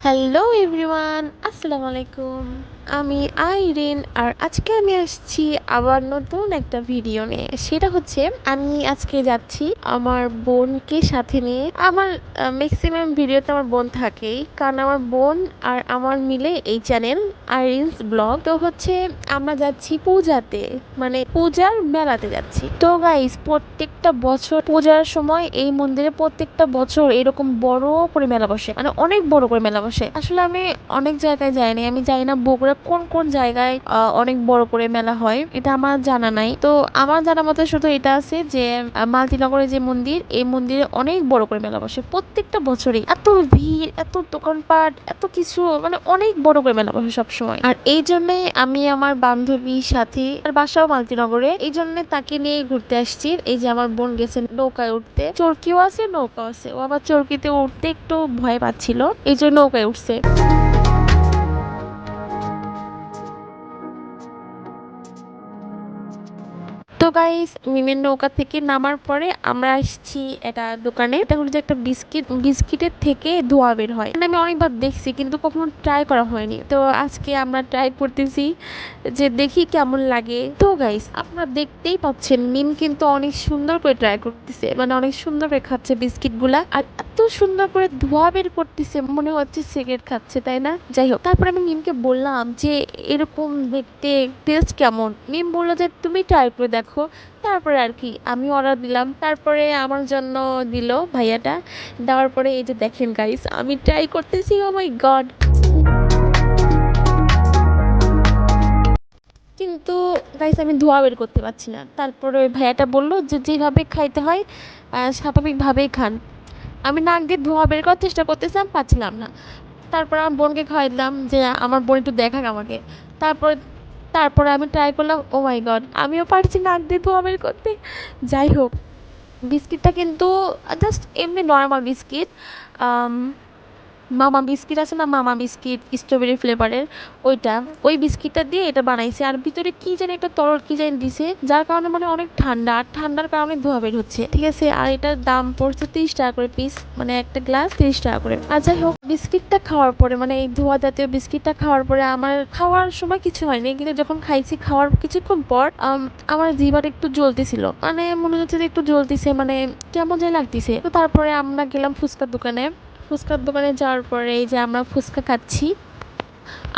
Hello everyone, আসসালামু আলাইকুম। আমি আইরিন, আর আজকে আমি আসছি আবার নতুন একটা ভিডিও নিয়ে। সেটা হচ্ছে আমি আজকে যাচ্ছি আমার বোনকে সাথে নিয়ে। আমার ম্যাক্সিমাম ভিডিওতে আমার বোন থাকেই, কারণ আমার বোন আর আমার মিলে এই চ্যানেল আইরিনস ব্লগ। তো হচ্ছে আমরা যাচ্ছি পূজাতে, মানে পূজার মেলাতে যাচ্ছি। তো গাইস, প্রত্যেকটা বছর পূজার সময় এই মন্দিরে প্রত্যেকটা বছর এরকম বড় করে মেলা বসে, মানে অনেক বড় করে মেলা বসে। আসলে আমি অনেক জায়গায় যাইনি, আমি জানি না বগুড়া কোন কোন জায়গায় অনেক বড় করে মেলা হয়, এটা আমার জানা নাই। তো আমার জানা মতে শুধু এটা আছে যে মালতীনগরে যে মন্দির, এই মন্দিরে অনেক বড় করে মেলা বসে প্রত্যেকটা বছরই। এত ভিড়, এত দোকানপাট, এত কিছু, মানে অনেক বড় করে মেলা বসে সবসময়। আর এই জন্য আমি আমার বান্ধবীর সাথে, আর বাসাও মালতীনগরে, এই জন্য তাকে নিয়ে ঘুরতে আসছি। এই যে আমার বোন গেছে নৌকায় উঠতে, চরকিও আছে নৌকা আছে, ও আবার চরকিতে উঠতে একটু ভয় পাচ্ছিল, এই জন্য নৌকায় উঠছে। তো গাইস, মিমের নৌকা থেকে নামার পরে আমরা আসছি এটা দোকানে। এটা হলো যে একটা বিস্কিটের থেকে ধোঁয়া বের হয়, মানে আমি অনেকবার দেখছি কিন্তু কখনো ট্রাই করা হয়নি। তো আজকে আমরা ট্রাই করতেছি যে দেখি কেমন লাগে। তো গাইস, আপনারা দেখতেই পাচ্ছেন মিম কিন্তু অনেক সুন্দর করে ট্রাই করতেছে, মানে অনেক সুন্দর করে খাচ্ছে বিস্কিট গুলা, আর এত সুন্দর করে ধোঁয়া বের করতেছে, মনে হচ্ছে সিগারেট খাচ্ছে, তাই না? যাই হোক, তারপরে আমি মিমকে বললাম যে এরকম দেখতে টেস্ট কেমন। মিম বললো যে তুমি ট্রাই করে দেখো। তারপরে আর কি আমি অর্ডার দিলাম, তারপরে আমার জন্য দিল ভাইয়াটা। দেওয়ার পরে এই যে দেখেন গাইস, আমি ট্রাই করতেছি, ও মাই গড। কিন্তু গাইস, আমি ধোয়া বের করতে পারছি না। তারপরে ওই ভাইয়াটা বললো যে যেভাবে খাইতে হয় স্বাভাবিকভাবেই খান। আমি নাক দিয়ে ধোঁয়া বের করার চেষ্টা করতেছিলাম, পাচ্ছিলাম না। তারপর আমার বোনকে খাওয়াই দিলাম যে আমার বোন একটু দেখাক আমাকে। তারপর তারপরে আমি ট্রাই করলাম, ও মাই গড, আমিও পারছি নাক দিয়ে ধোঁয়া বের করতে। যাই হোক, বিস্কিটটা কিন্তু জাস্ট এমনি নর্মাল বিস্কিট। মামা বিস্কিট আছে না, মামা বিস্কিট স্ট্রবেরি ফ্লেভারের, ওইটা, ওই বিস্কিটটা দিয়ে এটা বানাইছে। আর ভিতরে কি জানি একটা তরল কি জানি দিছে, যার কারণে মানে অনেক ঠান্ডা, আর ঠান্ডার কারণে ধোঁয়া বের হচ্ছে, ঠিক আছে। আর এটার দাম পড়ছে 30 টাকা করে পিস, মানে একটা গ্লাস 30 টাকা করে। আর যাই হোক, বিস্কিটটা খাওয়ার পরে, মানে এই ধোঁয়া জাতীয় বিস্কিটটা খাওয়ার পরে আমার খাওয়ার সময় কিছু হয়নি, কিন্তু যখন খাইছি খাওয়ার কিছুক্ষণ পর আমার জিহ্বাটা একটু জ্বলতেছিল, মানে মনে হচ্ছে যে একটু জ্বলতেছে, মানে কেমন জানি লাগতেছে। তো তারপরে আমরা গেলাম ফুচকার দোকানে। ফুচকার দোকানে যাওয়ার পরে এই যে আমরা ফুচকা খাচ্ছি,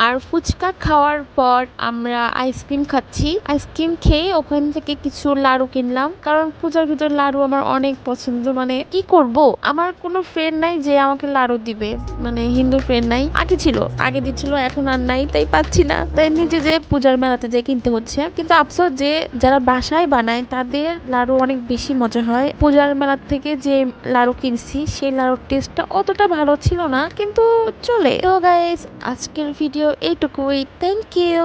আর ফুচকা খাওয়ার পর আমরা আইসক্রিম খাচ্ছি। আইসক্রিম খেয়ে ওখান থেকে কিছু লাড়ু কিনলাম, কারণ পূজার ভিতর লাড়ু আমার অনেক পছন্দ। মানে কি করব, আমার কোনো ফ্রেন্ড নাই যে আমাকে লাড়ু দিবে, মানে হিন্দু ফ্রেন্ড নাই। আগে ছিল, আগে দিচ্ছিল, এখন আর নাই, তাই পাচ্ছি না, তাই নিজে যে পূজার মেলাতে যে কিনতে হচ্ছে। কিন্তু আফসোস যে যারা বাসায় বানায় তাদের লাড়ু অনেক বেশি মজা হয়। পূজার মেলার থেকে যে লাড়ু কিনছি সেই লাড়ুর টেস্টটা অতটা ভালো ছিল না, কিন্তু চলে। তো গাইস, আজকের ভিডিও এইটুকুই। Thank you.